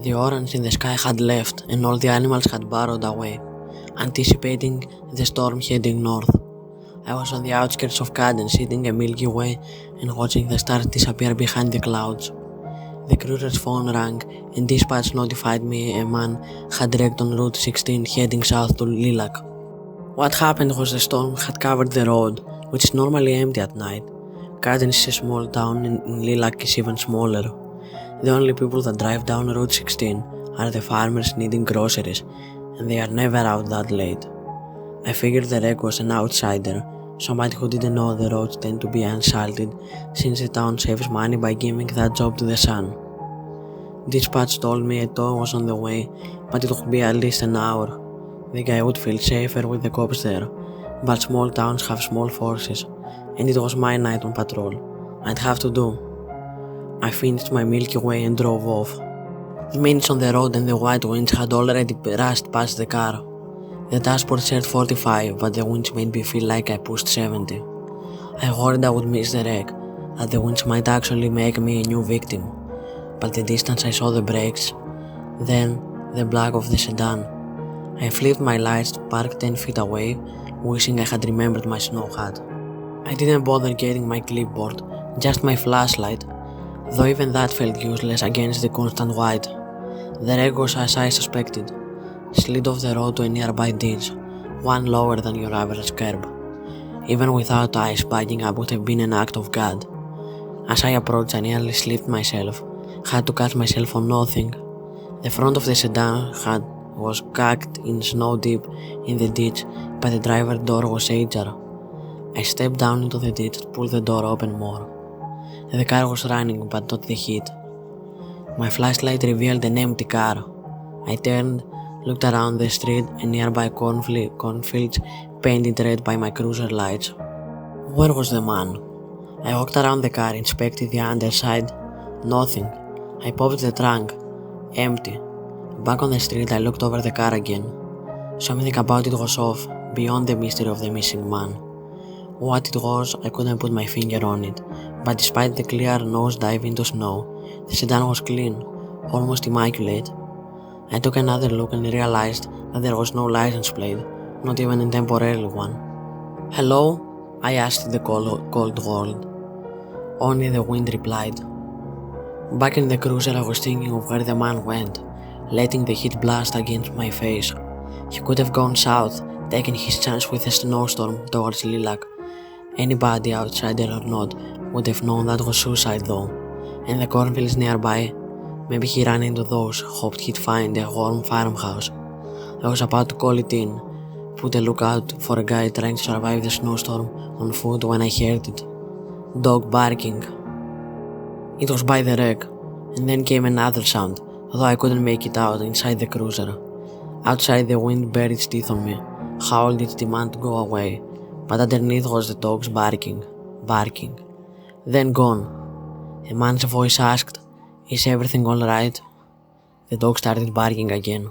The orange in the sky had left, and all the animals had burrowed away, anticipating the storm heading north. I was on the outskirts of Caden, sitting a Milky Way and watching the stars disappear behind the clouds. The cruiser's phone rang, and dispatch notified me a man had wrecked on Route 16 heading south to Lilac. What happened was the storm had covered the road, which is normally empty at night. Caden is a small town and Lilac is even smaller. The only people that drive down Route 16 are the farmers needing groceries, and they are never out that late. I figured the wreck was an outsider, somebody who didn't know the roads tend to be unsalted since the town saves money by giving that job to the son. Dispatch told me a tow was on the way, but it would be at least an hour. The guy would feel safer with the cops there, but small towns have small forces, and it was my night on patrol. I'd have to do. I finished my Milky Way and drove off. The minutes on the road and the white winds had already rushed past the car. The dashboard said 45, but the winds made me feel like I pushed 70. I worried I would miss the wreck, that the winds might actually make me a new victim. But the distance I saw the brakes, then the black of the sedan. I flipped my lights, parked 10 feet away, wishing I had remembered my snow hat. I didn't bother getting my clipboard, just my flashlight, though even that felt useless against the constant white. The wreck was as I suspected. Slid off the road to a nearby ditch, one lower than your average curb. Even without ice bagging up would have been an act of God. As I approached, I nearly slipped myself, had to catch myself on nothing. The front of the sedan was cacked in snow deep in the ditch, but the driver's door was ajar. I stepped down into the ditch and pulled the door open more. The car was running, but not the heat. My flashlight revealed an empty car. I turned, looked around the street and nearby cornfields painted red by my cruiser lights. Where was the man? I walked around the car, inspected the underside. Nothing. I popped the trunk. Empty. Back on the street, I looked over the car again. Something about it was off, beyond the mystery of the missing man. What it was, I couldn't put my finger on it, but despite the clear nosedive into snow, the sedan was clean, almost immaculate. I took another look and realized that there was no license plate, not even a temporary one. "Hello?" I asked the cold world. Only the wind replied. Back in the cruiser, I was thinking of where the man went, letting the heat blast against my face. He could have gone south, taking his chance with a snowstorm towards Lilac. Anybody, outsider or not, would have known that was suicide though, and the cornfields nearby, maybe he ran into those, hoped he'd find a warm farmhouse. I was about to call it in, put a lookout for a guy trying to survive the snowstorm on foot when I heard it. Dog barking. It was by the wreck, and then came another sound, though I couldn't make it out inside the cruiser. Outside, the wind bared its teeth on me, howled its demand to go away, but underneath was the dogs barking, then gone. A man's voice asked, "Is everything alright?" The dog started barking again.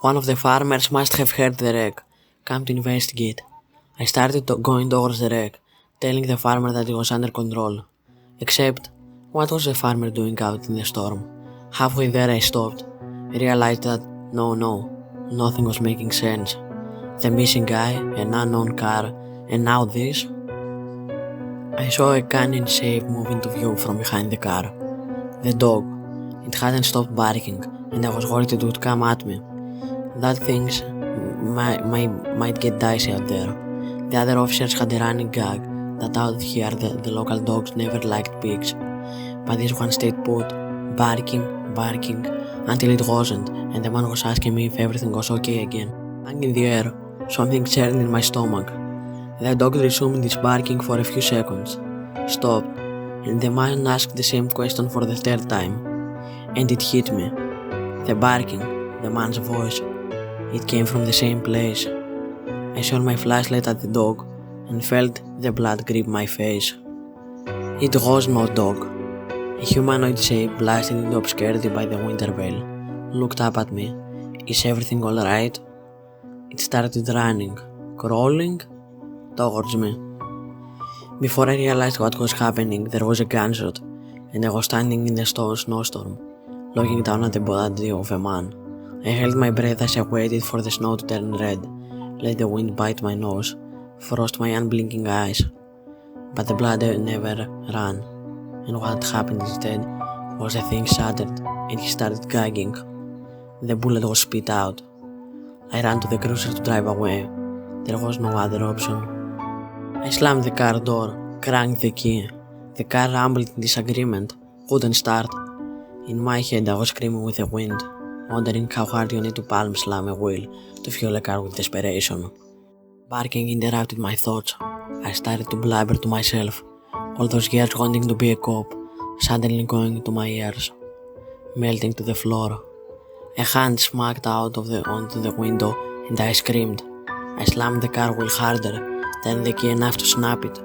One of the farmers must have heard the wreck, come to investigate. I started going towards the wreck, telling the farmer that it was under control. Except, what was the farmer doing out in the storm? Halfway there I stopped, realized that nothing was making sense. The missing guy, an unknown car, and now this? I saw a canine shape move into view from behind the car. The dog. It hadn't stopped barking, and I was worried it would come at me. That things might get dicey out there. The other officers had a running gag that out here the local dogs never liked pigs. But this one stayed put, barking, until it wasn't, and the man was asking me if everything was okay again. Hung in the air, something churned in my stomach. The dog resumed its barking for a few seconds, stopped, and the man asked the same question for the third time. And it hit me. The barking, the man's voice, it came from the same place. I shone my flashlight at the dog and felt the blood grip my face. It was no dog. A humanoid shape blasted into obscurity by the winter veil, looked up at me. "Is everything alright?" It started running, crawling towards me. Before I realized what was happening, there was a gunshot, and I was standing in the snowstorm, looking down at the body of a man. I held my breath as I waited for the snow to turn red, let the wind bite my nose, frost my unblinking eyes. But the blood never ran, and what happened instead was the thing shattered, and he started gagging. The bullet was spit out. I ran to the cruiser to drive away. There was no other option. I slammed the car door, cranked the key. The car rumbled in disagreement, wouldn't start. In my head I was screaming with the wind, wondering how hard you need to palm slam a wheel to fuel a car with desperation. Barking interrupted my thoughts. I started to blabber to myself, all those years wanting to be a cop, suddenly going into my ears, melting to the floor. A hand smacked out onto the window and I screamed. I slammed the car wheel harder, turned the key enough to snap it.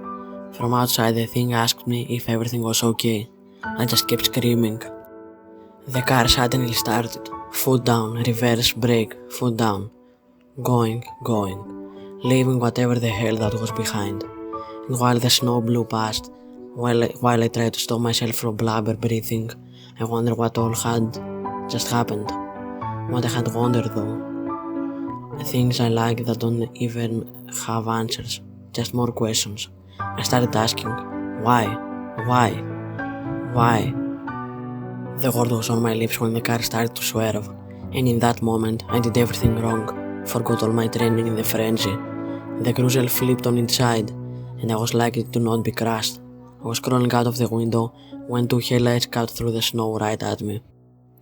From outside the thing asked me if everything was okay. I just kept screaming. The car suddenly started. Foot down, reverse, brake, foot down. Going, leaving whatever the hell that was behind. And while the snow blew past, while I tried to stop myself from blabber breathing, I wondered what all had just happened. What I had wondered though. Things I like that don't even have answers, just more questions. I started asking, why? The word was on my lips when the car started to swerve, and in that moment I did everything wrong, forgot all my training in the frenzy. The cruiser flipped on its side, and I was likely to not be crushed. I was crawling out of the window when two headlights cut through the snow right at me.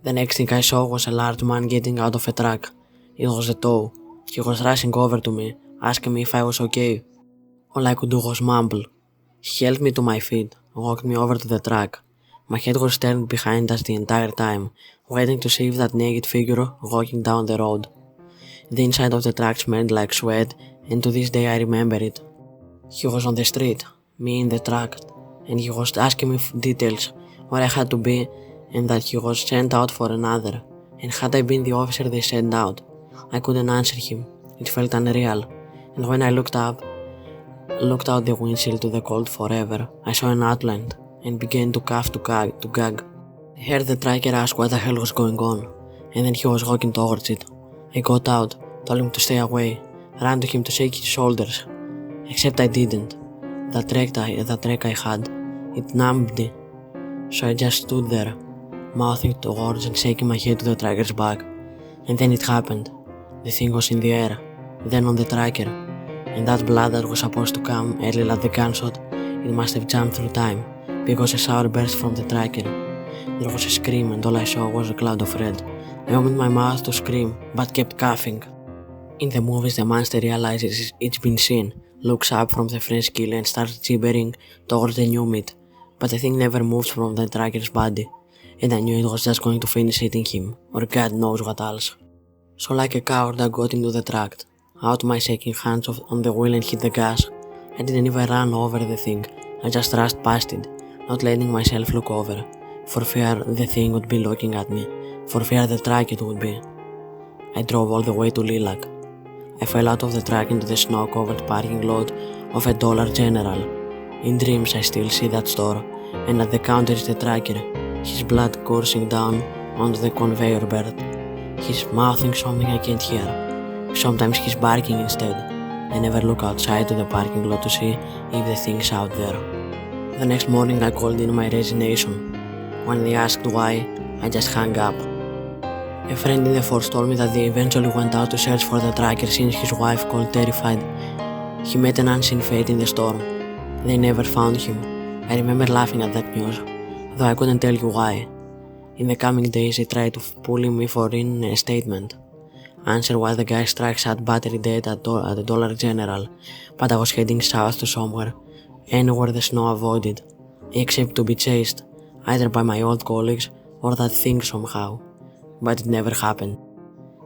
The next thing I saw was a large man getting out of a truck. It was a tow. He was rushing over to me, asking me if I was okay. All I could do was mumble. He helped me to my feet, walked me over to the truck. My head was turned behind us the entire time, waiting to see if that naked figure walking down the road. The inside of the truck smelled like sweat, and to this day I remember it. He was on the street, me in the truck, and he was asking me details, where I had to be, and that he was sent out for another. And had I been the officer they sent out, I couldn't answer him. It felt unreal. And when I looked out the windshield to the cold forever, I saw an outline and began to cough to gag. I heard the trucker ask what the hell was going on, and then he was walking towards it. I got out, told him to stay away, ran to him to shake his shoulders. Except I didn't. That wreck I had, it numbed me. So I just stood there, mouthing towards and shaking my head to the trucker's back. And then it happened. The thing was in the air, then on the trucker, and that blood that was supposed to come early like the gunshot, it must have jumped through time, because a shower burst from the trucker. There was a scream and all I saw was a cloud of red. I opened my mouth to scream, but kept coughing. In the movies the monster realizes it's been seen, looks up from the French kill and starts gibbering towards the new meat, but the thing never moved from the trucker's body, and I knew it was just going to finish eating him, or God knows what else. So like a coward I got into the truck, out my shaking hands on the wheel and hit the gas. I didn't even run over the thing, I just rushed past it, not letting myself look over, for fear the thing would be looking at me, for fear the truck it would be. I drove all the way to Lilac. I fell out of the truck into the snow-covered parking lot of a Dollar General. In dreams I still see that store, and at the counter is the trucker, his blood coursing down onto the conveyor belt. He's mouthing something I can't hear. Sometimes he's barking instead. I never look outside to the parking lot to see if the thing's out there. The next morning I called in my resignation. When they asked why, I just hung up. A friend in the force told me that they eventually went out to search for the trucker since his wife called terrified. He met an unseen fate in the storm. They never found him. I remember laughing at that news, though I couldn't tell you why. In the coming days they tried to pull me for in a statement. Answer why the guy's truck sat battery dead at the Dollar General, but I was heading south to somewhere, anywhere the snow avoided, except to be chased, either by my old colleagues or that thing somehow. But it never happened.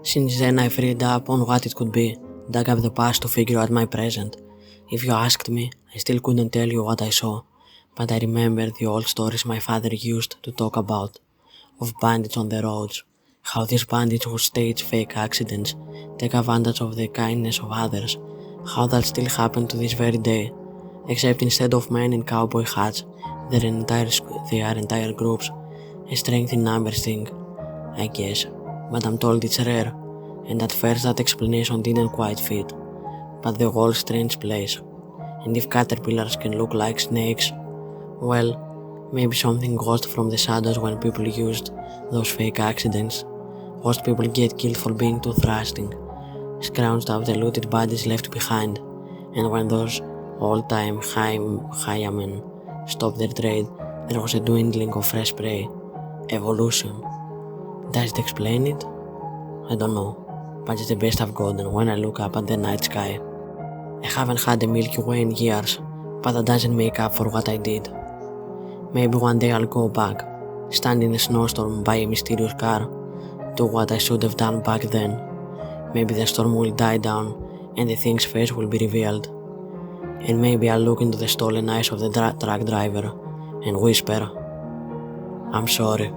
Since then I've read up on what it could be, dug up the past to figure out my present. If you asked me, I still couldn't tell you what I saw, but I remember the old stories my father used to talk about, of bandits on the roads, how these bandits who stage fake accidents, take advantage of the kindness of others, how that still happened to this very day, except instead of men in cowboy hats, they are entire groups, a strength in numbers thing, I guess, but I'm told it's rare, and at first that explanation didn't quite fit. But the whole strange place, and if caterpillars can look like snakes, well, maybe something ghost from the shadows when people used those fake accidents. Most people get killed for being too thrusting, scrounged up the looted bodies left behind, and when those old-time highwaymen stopped their trade, there was a dwindling of fresh prey. Evolution. Does it explain it? I don't know, but it's the best I've gotten when I look up at the night sky. I haven't had a Milky Way in years, but that doesn't make up for what I did. Maybe one day I'll go back, stand in a snowstorm by a mysterious car, do what I should have done back then. Maybe the storm will die down and the thing's face will be revealed. And maybe I'll look into the stolen eyes of the truck driver and whisper, "I'm sorry."